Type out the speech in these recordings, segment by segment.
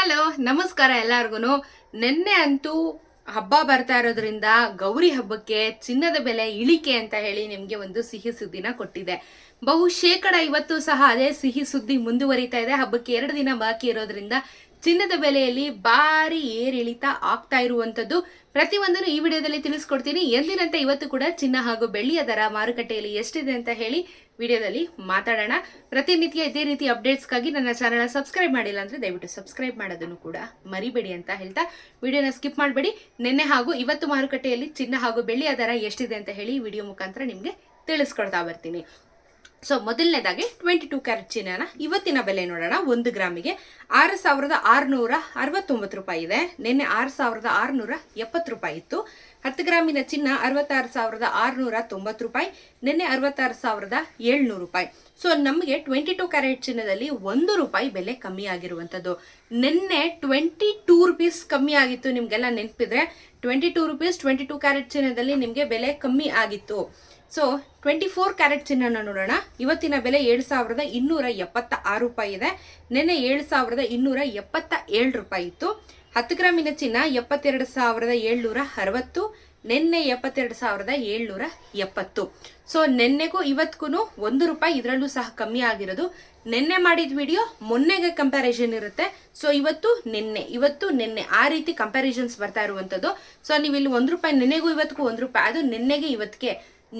Hello ನಮಸ್ಕಾರ ಎಲ್ಲರಿಗೂ. ನಿನ್ನೆ ಅಂತೂ ಹಬ್ಬ ಬರ್ತಾ ಇರೋದ್ರಿಂದ ಗೌರಿ ಹಬ್ಬಕ್ಕೆ ಚಿನ್ನದ ಬೆಲೆ ಇಳಿಕೆ ಅಂತ ಹೇಳಿ ನಿಮ್ಗೆ ಒಂದು ಸಿಹಿ ಸುದ್ದಿನ ಕೊಟ್ಟಿದೆ. ಬಹು ಶೇಕಡ ಇವತ್ತು ಸಹ ಅದೇ ಸಿಹಿ ಸುದ್ದಿ ಮುಂದುವರಿತಾ ಇದೆ. ಹಬ್ಬಕ್ಕೆ 2 ದಿನ ಬಾಕಿ ಇರೋದ್ರಿಂದ ಚಿನ್ನದ ಬೆಲೆಯಲ್ಲಿ ಭಾರಿ ಏರಿಳಿತ ಆಗ್ತಾ ಇರುವಂತದ್ದು ಪ್ರತಿಯೊಂದನ್ನು ಈ ವಿಡಿಯೋದಲ್ಲಿ ತಿಳಿಸ್ಕೊಡ್ತೀನಿ. ಎಂದಿನಂತೆ ಇವತ್ತು ಕೂಡ ಚಿನ್ನ ಹಾಗೂ ಬೆಳ್ಳಿಯ ದರ ಮಾರುಕಟ್ಟೆಯಲ್ಲಿ ಎಷ್ಟಿದೆ ಅಂತ ಹೇಳಿ ವಿಡಿಯೋದಲ್ಲಿ ಮಾತಾಡೋಣ. ಪ್ರತಿನಿತ್ಯ ಇದೇ ರೀತಿ ಅಪ್ಡೇಟ್ಸ್ಗಾಗಿ ನನ್ನ ಚಾನಲ್ ಸಬ್ಸ್ಕ್ರೈಬ್ ಮಾಡಿಲ್ಲ ಅಂದ್ರೆ ದಯವಿಟ್ಟು ಸಬ್ಸ್ಕ್ರೈಬ್ ಮಾಡೋದನ್ನು ಕೂಡ ಮರಿಬೇಡಿ ಅಂತ ಹೇಳ್ತಾ ವಿಡಿಯೋನ ಸ್ಕಿಪ್ ಮಾಡಬೇಡಿ. ನಿನ್ನೆ ಹಾಗೂ ಇವತ್ತು ಮಾರುಕಟ್ಟೆಯಲ್ಲಿ ಚಿನ್ನ ಹಾಗೂ ಬೆಳ್ಳಿಯ ದರ ಎಷ್ಟಿದೆ ಅಂತ ಹೇಳಿ ವಿಡಿಯೋ ಮುಖಾಂತರ ನಿಮ್ಗೆ ತಿಳಿಸ್ಕೊಡ್ತಾ ಬರ್ತೀನಿ. ಸೊ ಮೊದಲನೇದಾಗಿ 22 ಕ್ಯಾರೆಟ್ ಚಿನ್ನನ ಇವತ್ತಿನ ಬೆಲೆ ನೋಡೋಣ. 1 ಗ್ರಾಮಿಗೆ 6,669 ರೂಪಾಯಿ ಇದೆ. ನಿನ್ನೆ 6,670 ರೂಪಾಯಿ ಇತ್ತು. 10 ಗ್ರಾಮಿನ ಚಿನ್ನ 66,690 ರೂಪಾಯಿ, ನಿನ್ನೆ 66,700 ರೂಪಾಯಿ. ಸೊ ನಮಗೆ 22 ಕ್ಯಾರೆಟ್ ಚಿನ್ನದಲ್ಲಿ 1 ರೂಪಾಯಿ ಬೆಲೆ ಕಮ್ಮಿ ಆಗಿರುವಂಥದ್ದು. ನಿನ್ನೆ 22 ರುಪೀಸ್ ಕಮ್ಮಿ ಆಗಿತ್ತು. ನಿಮ್ಗೆಲ್ಲ ನೆನಪಿದ್ರೆ 22 ರುಪೀಸ್ 22 ಕ್ಯಾರೆಟ್ ಚಿನ್ನದಲ್ಲಿ ನಿಮಗೆ ಬೆಲೆ ಕಮ್ಮಿ ಆಗಿತ್ತು. ಸೊ 24 ಕ್ಯಾರೆಟ್ ಚಿನ್ನನ ನೋಡೋಣ. ಇವತ್ತಿನ ಬೆಲೆ 7,276 ರೂಪಾಯಿ ಇದೆ. ನಿನ್ನೆ 7,277 ರೂಪಾಯಿ ಇತ್ತು. 10 ಗ್ರಾಮಿನ ಚಿನ್ನ 72,760, ನಿನ್ನೆ 72,770. ಸೊ ನಿನ್ನೆಗೂ ಇವತ್ತಿಗೂ 1 ರೂಪಾಯಿ ಇದರಲ್ಲೂ ಸಹ ಕಮ್ಮಿ ಆಗಿರೋದು. ನಿನ್ನೆ ಮಾಡಿದ ವಿಡಿಯೋ ಮೊನ್ನೆಗೆ ಕಂಪ್ಯಾರಿಸನ್ ಇರುತ್ತೆ. ಸೊ ಇವತ್ತು ನಿನ್ನೆ ಆ ರೀತಿ ಕಂಪ್ಯಾರಿಸನ್ಸ್ ಬರ್ತಾ ಇರುವಂಥದ್ದು. ಸೊ ನೀವು ಇಲ್ಲಿ 1 ರೂಪಾಯಿ ನಿನ್ನೆಗೂ ಇವತ್ತಿಗೂ 1 ರೂಪಾಯಿ, ಅದು ನಿನ್ನೆಗೆ ಇವತ್ತಿಗೆ,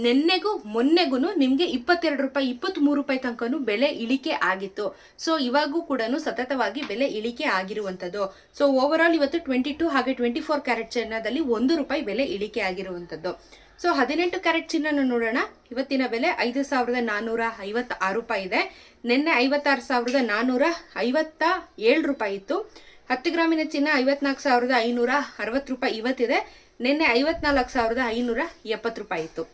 ನಿನ್ನೆಗೂ ಮೊನ್ನೆಗೂ ನಿಮ್ಗೆ 22 ರೂಪಾಯಿ 23 ರೂಪಾಯಿ ತನಕನೂ ಬೆಲೆ ಇಳಿಕೆ ಆಗಿತ್ತು. ಸೊ ಇವಾಗೂ ಕೂಡ ಸತತವಾಗಿ ಬೆಲೆ ಇಳಿಕೆ ಆಗಿರುವಂಥದ್ದು. ಸೊ ಓವರ್ ಆಲ್ ಇವತ್ತು 22 ಹಾಗೆ 24 ಕ್ಯಾರೆಟ್ ಚಿನ್ನದಲ್ಲಿ 1 ರೂಪಾಯಿ ಬೆಲೆ ಇಳಿಕೆ ಆಗಿರುವಂಥದ್ದು. ಸೊ 18 ಕ್ಯಾರೆಟ್ ಚಿನ್ನನ ನೋಡೋಣ. ಇವತ್ತಿನ ಬೆಲೆ 5,456 ರೂಪಾಯಿ ಇದೆ. ನಿನ್ನೆ 56,457 ರೂಪಾಯಿ ಇತ್ತು. 10 ಗ್ರಾಮಿನ ಚಿನ್ನ 54,560 ರೂಪಾಯಿ ಇವತ್ತಿದೆ. ನಿನ್ನೆ 54,570 ರೂಪಾಯಿ ಇತ್ತು.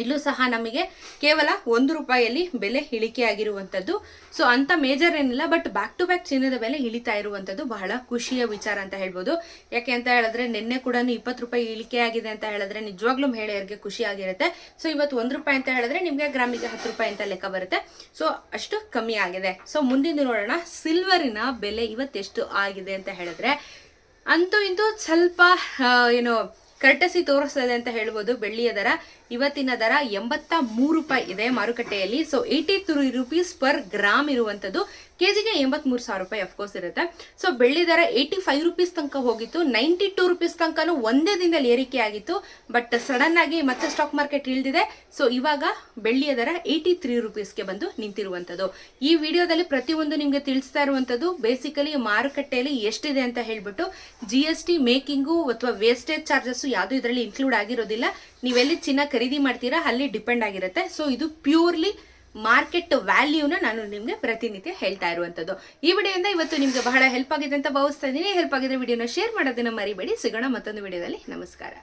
ಇಲ್ಲೂ ಸಹ ನಮಗೆ ಕೇವಲ 1 ರೂಪಾಯಿಯಲ್ಲಿ ಬೆಲೆ ಇಳಿಕೆ ಆಗಿರುವಂಥದ್ದು. ಸೊ ಅಂತ ಮೇಜರ್ ಏನಿಲ್ಲ, ಬಟ್ ಬ್ಯಾಕ್ ಟು ಬ್ಯಾಕ್ ಚಿನ್ನದ ಬೆಲೆ ಇಳಿತಾ ಇರುವಂಥದ್ದು ಬಹಳ ಖುಷಿಯ ವಿಚಾರ ಅಂತ ಹೇಳ್ಬೋದು. ಯಾಕೆ ಅಂತ ಹೇಳಿದ್ರೆ ನಿನ್ನೆ ಕೂಡ 20 ರೂಪಾಯಿ ಇಳಿಕೆ ಆಗಿದೆ ಅಂತ ಹೇಳಿದ್ರೆ ನಿಜವಾಗ್ಲೂ ಮಹಿಳೆಯರಿಗೆ ಖುಷಿ ಆಗಿರುತ್ತೆ. ಸೊ ಇವತ್ತು 1 ರೂಪಾಯಿ ಅಂತ ಹೇಳಿದ್ರೆ ನಿಮಗೆ ಗ್ರಾಮಿಗೆ 10 ರೂಪಾಯಿ ಅಂತ ಲೆಕ್ಕ ಬರುತ್ತೆ. ಸೊ ಅಷ್ಟು ಕಮ್ಮಿ ಆಗಿದೆ. ಸೊ ಮುಂದಿನ ನೋಡೋಣ, ಸಿಲ್ವರಿನ ಬೆಲೆ ಇವತ್ತೆಷ್ಟು ಆಗಿದೆ ಅಂತ ಹೇಳಿದ್ರೆ ಅಂತೂ ಇಂತೂ ಸ್ವಲ್ಪ ಕರ್ಟಸಿ ತೋರಿಸ್ತಾ ಇದೆ ಅಂತ ಹೇಳ್ಬೋದು. ಬೆಳ್ಳಿಯ ದರ ಇವತ್ತಿನ ದರ 83 ರೂಪಾಯಿ ಇದೆ ಮಾರುಕಟ್ಟೆಯಲ್ಲಿ. ಸೊ 83 ರುಪೀಸ್ ಪರ್ ಗ್ರಾಮ್ ಇರುವಂಥದ್ದು. ಕೆಜಿಗೆ 83,000 ರೂಪಾಯಿ ಅಫ್ಕೋರ್ಸ್ ಇರುತ್ತೆ. ಸೊ ಬೆಳ್ಳಿ ದರ 85 ರುಪೀಸ್ ತನಕ ಹೋಗಿತ್ತು. 92 ರುಪೀಸ್ ತನಕನೂ ಒಂದೇ ದಿನದಲ್ಲಿ ಏರಿಕೆ ಆಗಿತ್ತು. ಬಟ್ ಸಡನ್ ಆಗಿ ಮತ್ತೆ ಸ್ಟಾಕ್ ಮಾರ್ಕೆಟ್ ಇಳಿದಿದೆ. ಸೊ ಇವಾಗ ಬೆಳ್ಳಿಯ ದರ 83 ರುಪೀಸ್ಗೆ ಬಂದು ನಿಂತಿರುವಂಥದ್ದು. ಈ ವಿಡಿಯೋದಲ್ಲಿ ಪ್ರತಿಯೊಂದು ನಿಮ್ಗೆ ತಿಳಿಸ್ತಾ ಇರುವಂಥದ್ದು ಬೇಸಿಕಲಿ ಮಾರುಕಟ್ಟೆಯಲ್ಲಿ ಎಷ್ಟಿದೆ ಅಂತ ಹೇಳ್ಬಿಟ್ಟು. GST ಮೇಕಿಂಗು ಅಥವಾ ವೇಸ್ಟೇಜ್ ಚಾರ್ಜಸ್ ಯಾವುದು ಇದರಲ್ಲಿ ಇನ್ಕ್ಲೂಡ್ ಆಗಿರೋದಿಲ್ಲ. ನೀವೆಲ್ಲಿ ಚಿನ್ನ ಖರೀದಿ ಮಾಡ್ತೀರಾ ಅಲ್ಲಿ ಡಿಪೆಂಡ್ ಆಗಿರುತ್ತೆ. ಸೊ ಇದು ಪ್ಯೂರ್ಲಿ ಮಾರ್ಕೆಟ್ ವ್ಯಾಲ್ಯೂನ ನಾನು ನಿಮ್ಗೆ ಪ್ರತಿನಿತ್ಯ ಹೇಳ್ತಾ ಇರುವಂಥದ್ದು. ಈ ವಿಡಿಯೋದಿಂದ ಇವತ್ತು ನಿಮ್ಗೆ ಬಹಳ ಹೆಲ್ಪ್ ಆಗಿದೆ ಅಂತ ಭಾವಿಸ್ತಾ ಇದ್ದೀನಿ. ಹೆಲ್ಪ್ ಆಗಿದ್ರೆ ವಿಡಿಯೋನ ಶೇರ್ ಮಾಡೋದನ್ನ ಮರಿಬೇಡಿ. ಸಿಗೋಣ ಮತ್ತೊಂದು ವಿಡಿಯೋದಲ್ಲಿ. ನಮಸ್ಕಾರ.